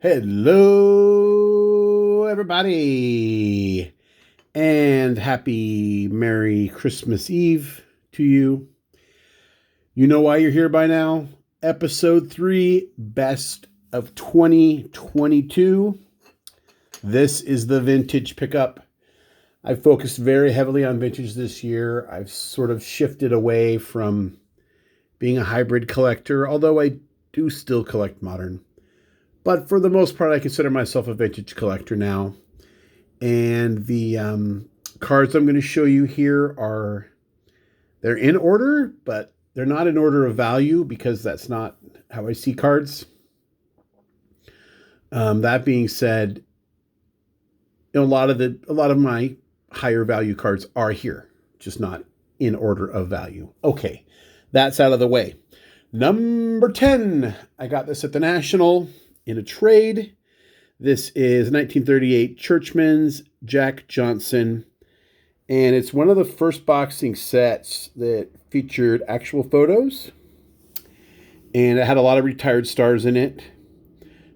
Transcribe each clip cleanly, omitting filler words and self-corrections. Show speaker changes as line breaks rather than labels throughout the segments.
Hello, everybody, and happy Merry Christmas Eve to you. You know why you're here by now. Episode 3, Best of 2022. This is the vintage pickup. I focused very heavily on vintage this year. I've sort of shifted away from being a hybrid collector, although I do still collect modern. But for the most part, I consider myself a vintage collector now. And the cards I'm going to show you here they're in order, but they're not in order of value because that's not how I see cards. That being said, a lot of my higher value cards are here, just not in order of value. Okay, that's out of the way. Number 10, I got this at the National in a trade. This is 1938 Churchman's Jack Johnson, and it's one of the first boxing sets that featured actual photos, and it had a lot of retired stars in it.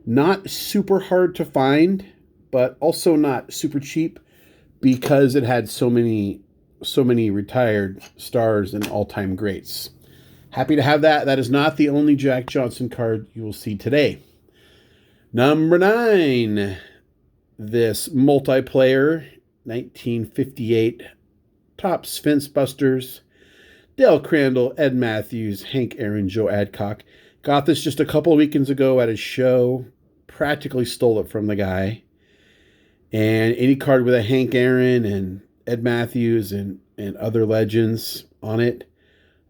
Not super hard to find, but also not super cheap because it had so many retired stars and all-time greats. Happy to have that. That is not the only Jack Johnson card you will see today. Number 9, this multiplayer 1958 Topps Fence Busters, Dale Crandall, Ed Matthews, Hank Aaron, Joe Adcock. Got this just a couple of weekends ago at a show. Practically stole it from the guy. And any card with a Hank Aaron and Ed Matthews and other legends on it,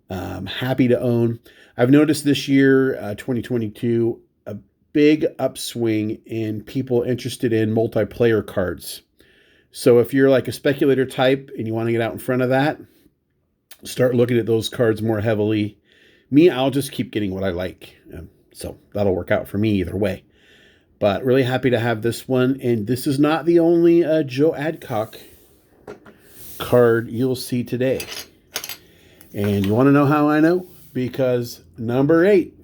happy to own. I've noticed this year, 2022, a big upswing in people interested in multiplayer cards. So if you're like a speculator type and you want to get out in front of that, start looking at those cards more heavily. Me, I'll just keep getting what I like. So that'll work out for me either way. But really happy to have this one. And this is not the only Joe Adcock card you'll see today. And you want to know how I know? Because number 8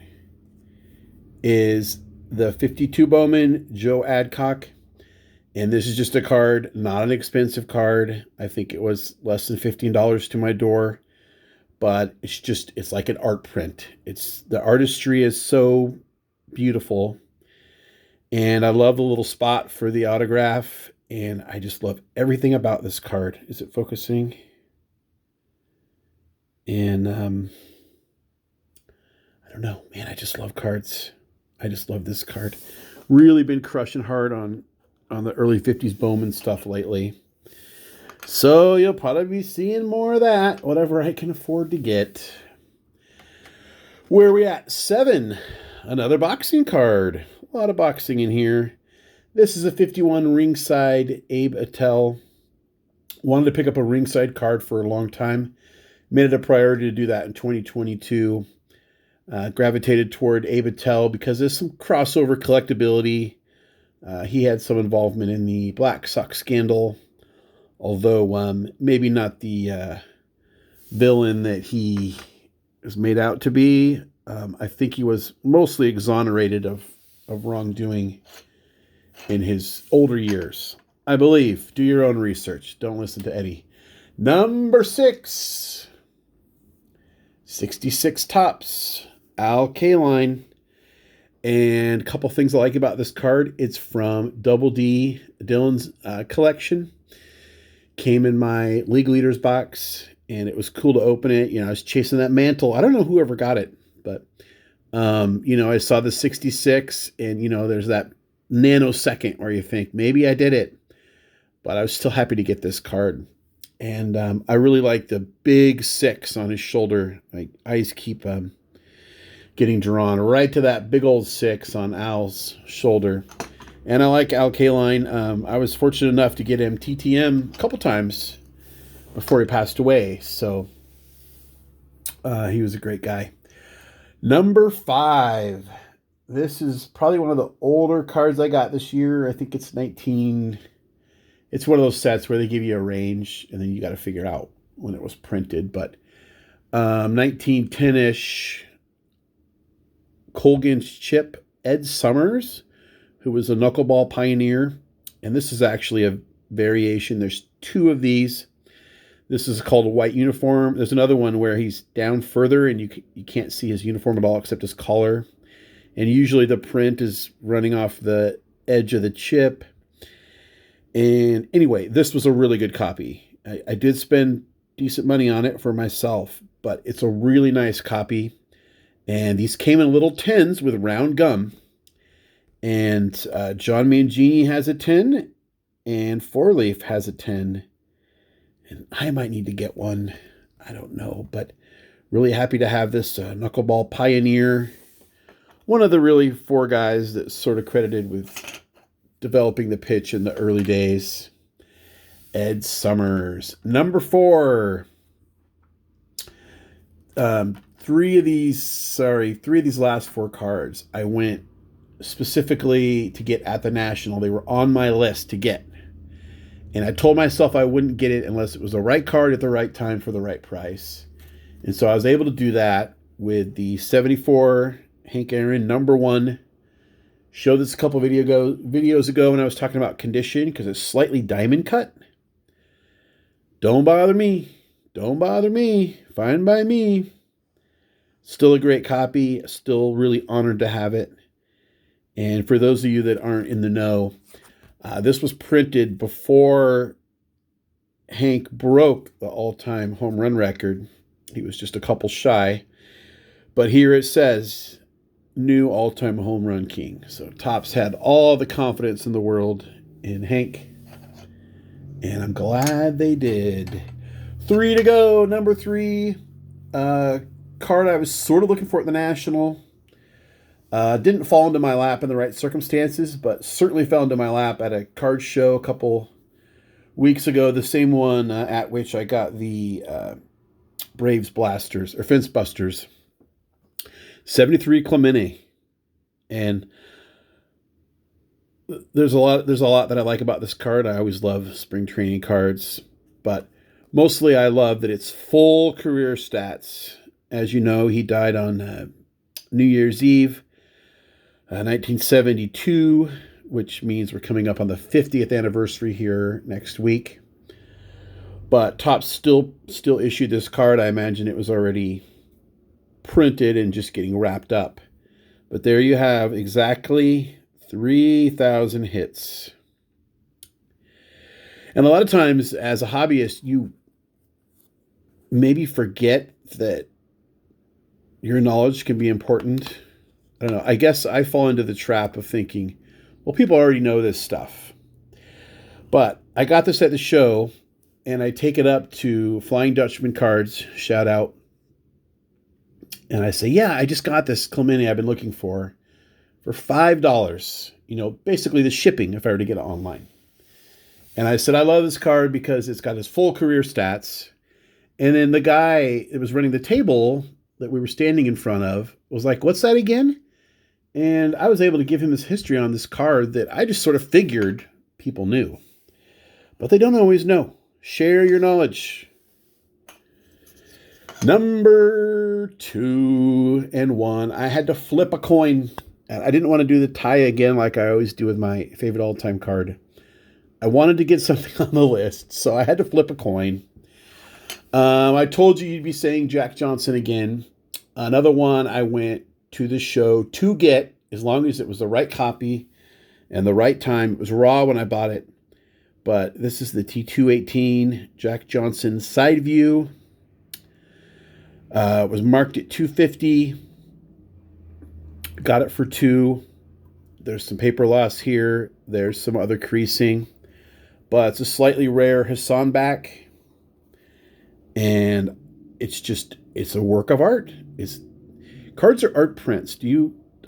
is the 52 Bowman Joe Adcock. And this is just a card, not an expensive card. I think it was less than $15 to my door. But it's like an art print. The artistry is so beautiful. And I love the little spot for the autograph. And I just love everything about this card. Is it focusing? And I don't know, man, I just love cards. I just love this card. Really been crushing hard on the early 50s Bowman stuff lately. So you'll probably be seeing more of that, whatever I can afford to get. Where are we at? 7. Another boxing card. A lot of boxing in here. This is a 51 ringside Abe Attell. Wanted to pick up a ringside card for a long time. Made it a priority to do that in 2022. Gravitated toward Abe Attell because there's some crossover collectability. He had some involvement in the Black Sox scandal, although maybe not the villain that he is made out to be. I think he was mostly exonerated of wrongdoing in his older years. I believe. Do your own research. Don't listen to Eddie. Number 6. 66 Topps, Al Kaline. And a couple things I like about this card. It's from Double D Dylan's collection. Came in my League Leaders box, and it was cool to open it. I was chasing that mantle. I don't know who ever got it, but, I saw the 66, and, there's that nanosecond where you think, maybe I did it. But I was still happy to get this card. And I really like the big 6 on his shoulder. My eyes keep getting drawn right to that big old 6 on Al's shoulder. And I like Al Kaline. I was fortunate enough to get him TTM a couple times before he passed away. So he was a great guy. Number 5. This is probably one of the older cards I got this year. I think it's It's one of those sets where they give you a range and then you got to figure out when it was printed. But 1910-ish Colgan's chip Ed Summers who was a knuckleball pioneer. And this is actually a variation. There's two of these. This is called a white uniform. There's another one where he's down further and you can't see his uniform at all except his collar. And usually the print is running off the edge of the chip. And anyway, this was a really good copy. I did spend decent money on it for myself, but it's a really nice copy. And these came in little tins with round gum. And John Mangini has a tin, and Four Leaf has a tin. And I might need to get one. I don't know, but really happy to have this knuckleball pioneer. One of the really four guys that's sort of credited with developing the pitch in the early days. Ed Summers. Number 4. Three of these last 4 cards I went specifically to get at the National. They were on my list to get. And I told myself I wouldn't get it unless it was the right card at the right time for the right price. And so I was able to do that with the 74 Hank Aaron number 1. Showed this a couple videos ago when I was talking about condition because it's slightly diamond cut. Don't bother me. Don't bother me. Fine by me. Still a great copy. Still really honored to have it. And for those of you that aren't in the know, this was printed before Hank broke the all-time home run record. He was just a couple shy. But here it says, new all-time home run king. So Topps had all the confidence in the world in Hank. And I'm glad they did. 3 to go. Number 3. Card I was sort of looking for at the National. Didn't fall into my lap in the right circumstances, but certainly fell into my lap at a card show a couple weeks ago. The same one at which I got the Braves Blasters, or Fence Busters. 73 Clemente. And there's a lot that I like about this card. I always love spring training cards, but mostly I love that it's full career stats. As you know, he died on New Year's Eve, 1972, which means we're coming up on the 50th anniversary here next week. But Topps still issued this card. I imagine it was already printed and just getting wrapped up. But there you have exactly 3,000 hits. And a lot of times as a hobbyist, you maybe forget that your knowledge can be important. I don't know. I guess I fall into the trap of thinking, well, people already know this stuff. But I got this at the show, and I take it up to Flying Dutchman Cards, shout out. And I say, yeah, I just got this Clemente I've been looking for $5. You know, basically the shipping if I were to get it online. And I said, I love this card because it's got his full career stats. And then the guy that was running the table that we were standing in front of was like, what's that again? And I was able to give him his history on this card that I just sort of figured people knew. But they don't always know. Share your knowledge. Number 2 and 1. I had to flip a coin. I didn't want to do the tie again like I always do with my favorite all-time card. I wanted to get something on the list, so I had to flip a coin. I told you you'd be saying Jack Johnson again. Another one I went to the show to get, as long as it was the right copy and the right time. It was raw when I bought it. But this is the T218 Jack Johnson side view. It was marked at $250. Got it for $2. There's some paper loss here. There's some other creasing. But it's a slightly rare Hassan back. And it's a work of art. Cards are art prints.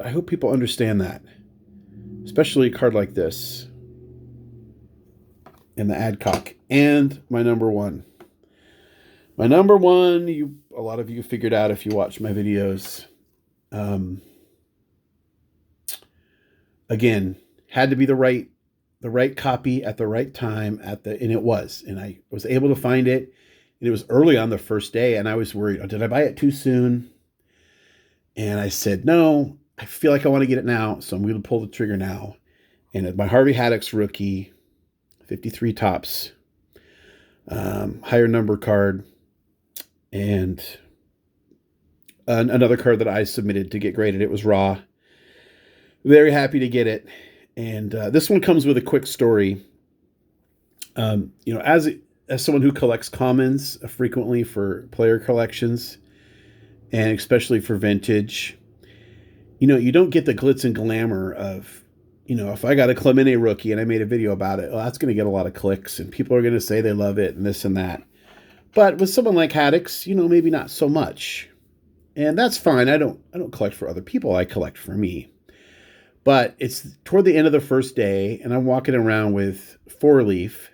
I hope people understand that. Especially a card like this. And the Adcock. And my number 1. My number 1, a lot of you figured out if you watch my videos. Again, had to be the right copy at the right time and it was. And I was able to find it. And it was early on the first day, and I was worried, did I buy it too soon? And I said, no, I feel like I want to get it now, so I'm going to pull the trigger now. And my Harvey Haddix rookie, 53 tops, higher number card, and another card that I submitted to get graded. It was raw. Very happy to get it. And this one comes with a quick story. As someone who collects commons frequently for player collections, and especially for vintage, you don't get the glitz and glamour of, if I got a Clemente rookie and I made a video about it, well, that's going to get a lot of clicks and people are going to say they love it and this and that. But with someone like Haddix, maybe not so much. And that's fine. I don't collect for other people. I collect for me. But it's toward the end of the first day, and I'm walking around with Four Leaf,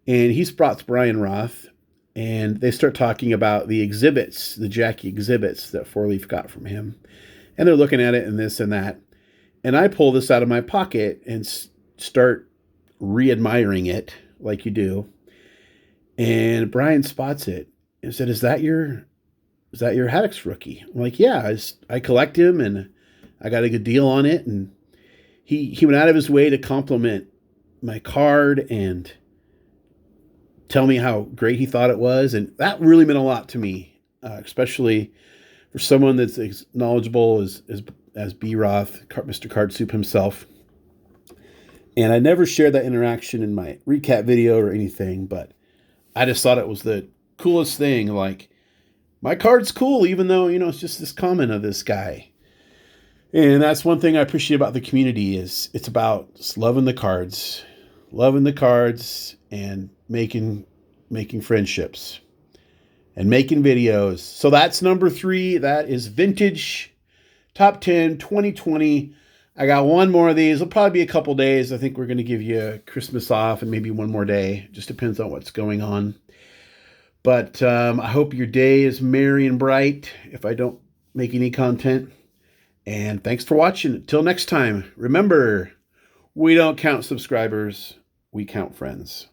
and he spots Brian Roth, and they start talking about the exhibits, the Jackie exhibits that Four Leaf got from him. And they're looking at it and this and that. And I pull this out of my pocket and start re-admiring it like you do. And Brian spots it and said, is that your Haddix rookie? I'm like, yeah, I collect him and I got a good deal on it. And he went out of his way to compliment my card and tell me how great he thought it was. And that really meant a lot to me, especially for someone that's as knowledgeable as B. Roth, Mr. Card Soup himself. And I never shared that interaction in my recap video or anything, but I just thought it was the coolest thing. Like, my card's cool, even though, it's just this comment of this guy. And that's one thing I appreciate about the community is it's about just loving the cards and making friendships and making videos. So that's number 3. That is Vintage Top 10 2020. I got one more of these. It'll probably be a couple days. I think we're going to give you Christmas off and maybe one more day. Just depends on what's going on. But I hope your day is merry and bright if I don't make any content. And thanks for watching. Until next time, remember, we don't count subscribers, we count friends.